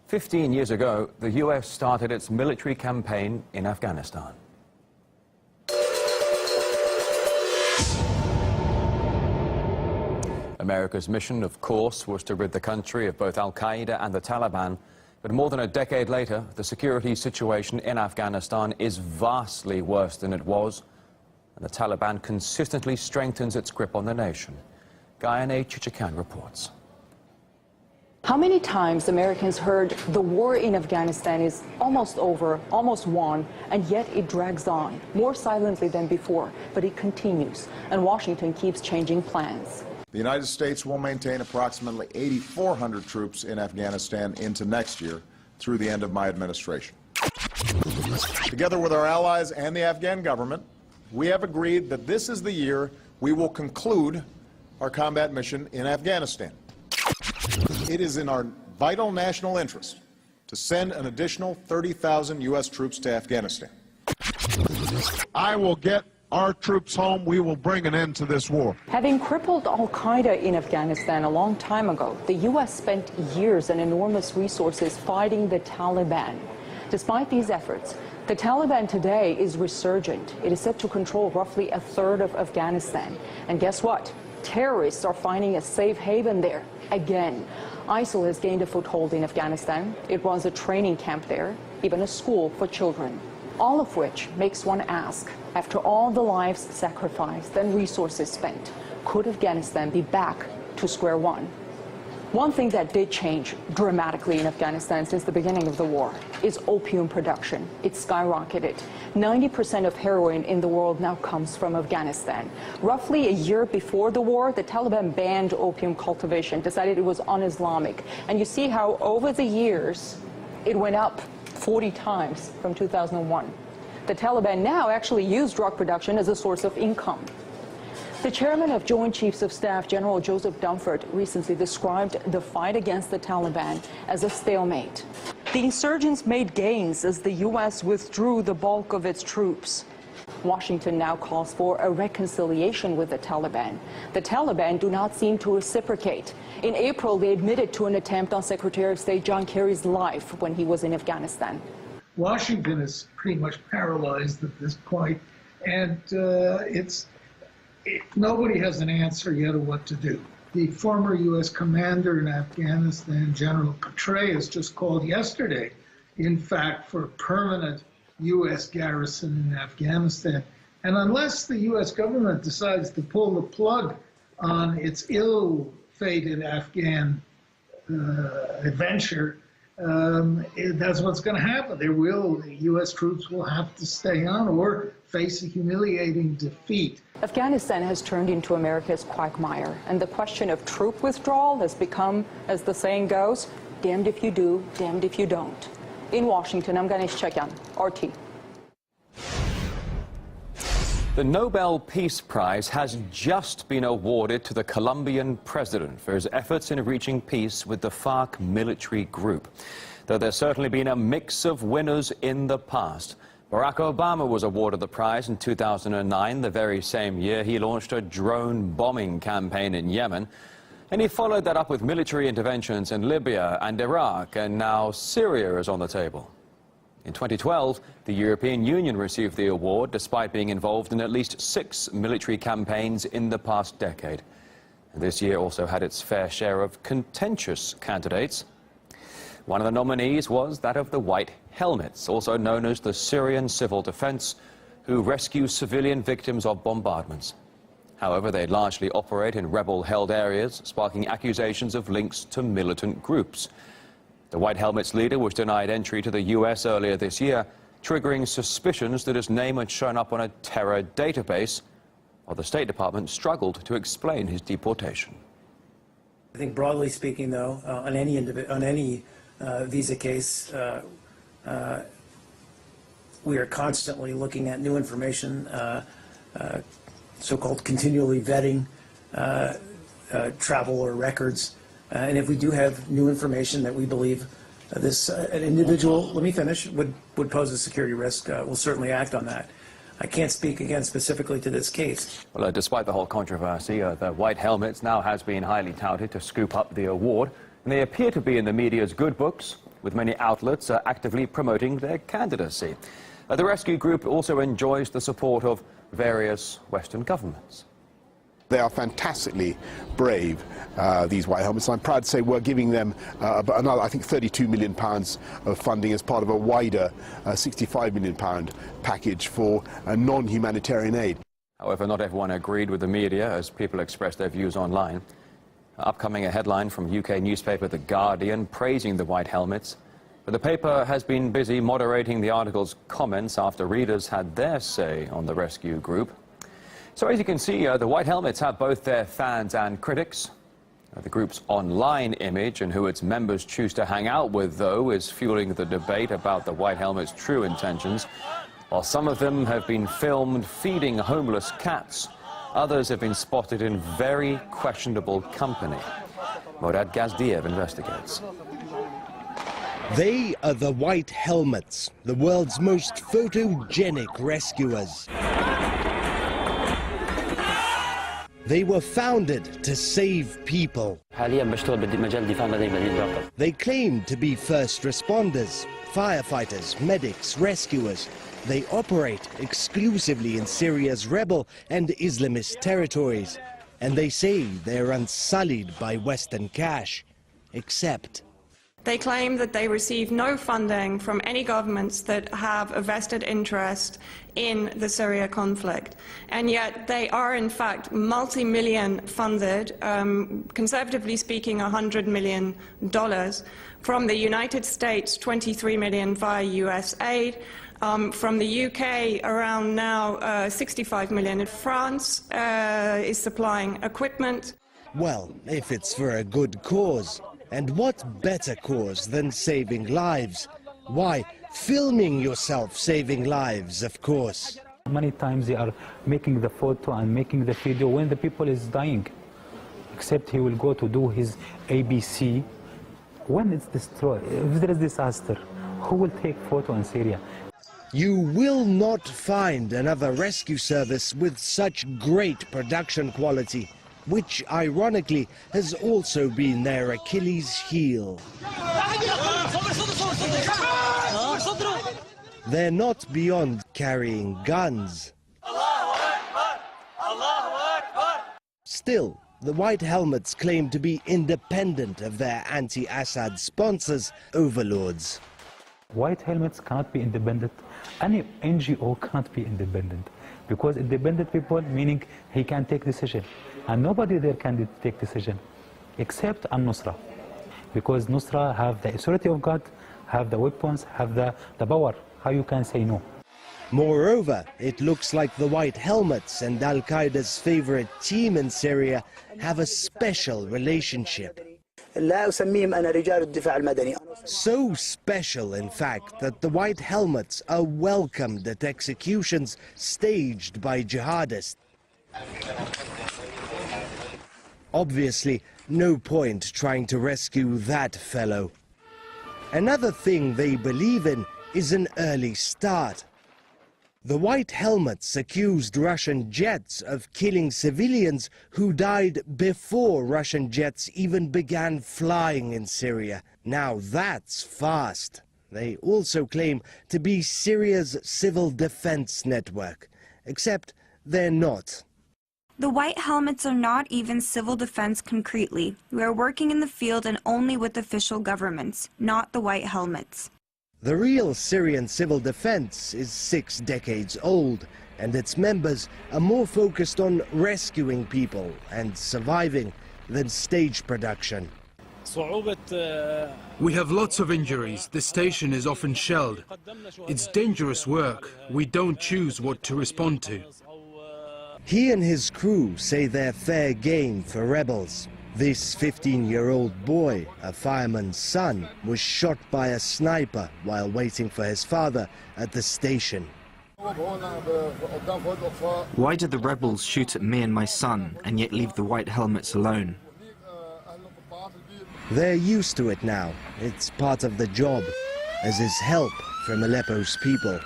15 years ago, the U.S. started its military campaign in Afghanistan. America's mission, of course, was to rid the country of both al-Qaeda and the Taliban. But more than a decade later, the security situation in Afghanistan is vastly worse than it was, and the Taliban consistently strengthens its grip on the nation. Gayane Chichikan reports. How many times Americans heard the war in Afghanistan is almost over, almost won, and yet it drags on, more silently than before, but it continues, and Washington keeps changing plans. The United States will maintain approximately 8,400 troops in Afghanistan into next year through the end of my administration. Together with our allies and the Afghan government, we have agreed that this is the year we will conclude our combat mission in Afghanistan. It is in our vital national interest to send an additional 30,000 U.S. troops to Afghanistan. I will get our troops home. We will bring an end to this war. Having crippled al-Qaeda in Afghanistan a long time ago, the U.S. spent years and enormous resources fighting the Taliban. Despite these efforts, the Taliban today is resurgent. It is set to control roughly a third of Afghanistan. And guess what? Terrorists are finding a safe haven there again. ISIL has gained a foothold in Afghanistan. It runs a training camp there, even a school for children. All of which makes one ask, after all the lives sacrificed and resources spent, could Afghanistan be back to square one? One thing that did change dramatically in Afghanistan since the beginning of the war is opium production. It skyrocketed. 90% of heroin in the world now comes from Afghanistan. Roughly a year before the war, the Taliban banned opium cultivation, decided it was un-Islamic. And you see how over the years, it went up 40 times from 2001. The Taliban now actually use drug production as a source of income. The chairman of Joint Chiefs of Staff, General Joseph Dunford, recently described the fight against the Taliban as a stalemate. The insurgents made gains as the U.S. withdrew the bulk of its troops. Washington now calls for a reconciliation with the Taliban. The Taliban do not seem to reciprocate. In April, they admitted to an attempt on Secretary of State John Kerry's life when he was in Afghanistan. Washington is pretty much paralyzed at this point, and nobody has an answer yet of what to do. The former U.S. commander in Afghanistan, General Petraeus, just called yesterday, in fact, for a permanent U.S. garrison in Afghanistan. And unless the U.S. government decides to pull the plug on its ill-fated Afghan adventure, that's what's going to happen. The U.S. troops will have to stay on or face a humiliating defeat. Afghanistan has turned into America's quagmire, and the question of troop withdrawal has become, as the saying goes, damned if you do, damned if you don't. In Washington, I'm Ganesh Chakyan, RT. The Nobel Peace Prize has just been awarded to the Colombian president for his efforts in reaching peace with the FARC military group. Though there's certainly been a mix of winners in the past. Barack Obama was awarded the prize in 2009. The very same year, he launched a drone bombing campaign in Yemen. And he followed that up with military interventions in Libya and Iraq, and now Syria is on the table. In 2012, the European Union received the award despite being involved in at least 6 military campaigns in the past decade. And this year also had its fair share of contentious candidates. One of the nominees was that of the White Helmets, also known as the Syrian Civil Defense, who rescue civilian victims of bombardments. However, they largely operate in rebel-held areas, sparking accusations of links to militant groups. The White Helmets leader was denied entry to the U.S. earlier this year, triggering suspicions that his name had shown up on a terror database, while the State Department struggled to explain his deportation. I think broadly speaking, though, on any visa case, we are constantly looking at new information, so-called continually vetting travel or records. And if we do have new information that we believe an individual, let me finish, would pose a security risk, we'll certainly act on that. I can't speak again specifically to this case. Well, despite the whole controversy, the White Helmets now has been highly touted to scoop up the award, and they appear to be in the media's good books. with many outlets actively promoting their candidacy. The rescue group also enjoys the support of various Western governments. They are fantastically brave, these white helmets. I'm proud to say we're giving them another, I think, £32 million of funding as part of a wider £65 million package for non-humanitarian aid. However, not everyone agreed with the media as people expressed their views online. Upcoming a headline from UK newspaper The Guardian praising the white helmets. But the paper has been busy moderating the article's comments after readers had their say on the rescue group. So as you can see, the White Helmets have both their fans and critics. The group's online image and who its members choose to hang out with, though, is fueling the debate about the White Helmets' true intentions. While some of them have been filmed feeding homeless cats, others have been spotted in very questionable company. Morad Gazdiev investigates. They are the White Helmets, the world's most photogenic rescuers. They were founded to save people. They claim to be first responders, firefighters, medics, rescuers. They operate exclusively in Syria's rebel and Islamist territories. And they say they're unsullied by Western cash, except they claim that they receive no funding from any governments that have a vested interest in the Syria conflict. And yet they are, in fact, multi-million funded, conservatively speaking, $100 million, from the United States, $23 million via US aid, from the UK, around now $65 million. France is supplying equipment. Well, if it's for a good cause. And what better cause than saving lives? Why, filming yourself saving lives, of course. Many times they are making the photo and making the video when the people is dying. Except he will go to do his ABC. When it's destroyed, if there is disaster, who will take photo in Syria? You will not find another rescue service with such great production quality, which, ironically, has also been their Achilles' heel. They're not beyond carrying guns. Still, the White Helmets claim to be independent of their anti-Assad sponsors, overlords. White Helmets cannot be independent. Any NGO cannot be independent. Because independent people, meaning he can take decision. And nobody there can take decision, except Al-Nusra. Because Nusra have the authority of God, have the weapons, have the power. How you can say no? Moreover, it looks like the White Helmets and Al-Qaeda's favorite team in Syria have a special relationship. So special, in fact, that the White Helmets are welcomed at executions staged by jihadists. Obviously, no point trying to rescue that fellow. Another thing they believe in is an early start. The White Helmets accused Russian jets of killing civilians who died before Russian jets even began flying in Syria. Now that's fast. They also claim to be Syria's civil defense network, except they're not. The White Helmets are not even civil defense concretely. We are working in the field and only with official governments, not the White Helmets. The real Syrian civil defense is 6 decades old, and its members are more focused on rescuing people and surviving than stage production. We have lots of injuries. The station is often shelled. It's dangerous work. We don't choose what to respond to. He and his crew say they're fair game for rebels. This 15-year-old boy, a fireman's son, was shot by a sniper while waiting for his father at the station. Why did the rebels shoot at me and my son and yet leave the White Helmets alone? They're used to it now. It's part of the job, as is help from Aleppo's people.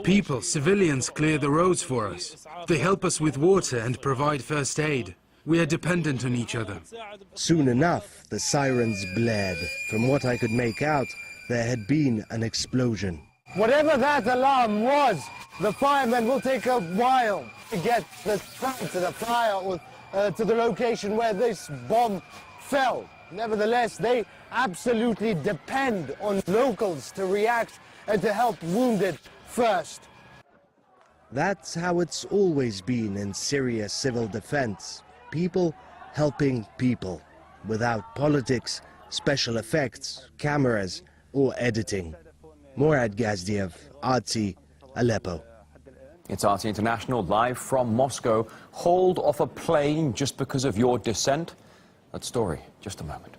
People, civilians, clear the roads for us. They help us with water and provide first aid. We are dependent on each other. Soon enough, the sirens blared. From what I could make out, there had been an explosion. Whatever that alarm was, the firemen will take a while to get the truck to the fire or to the location where this bomb fell. Nevertheless, they absolutely depend on locals to react and to help wounded first. That's how it's always been in Syria civil defense. People helping people, without politics, special effects, cameras, or editing. Morad Gazdiev, RT, Aleppo. It's RT International live from Moscow. Hauled off a plane just because of your dissent? That story, just a moment.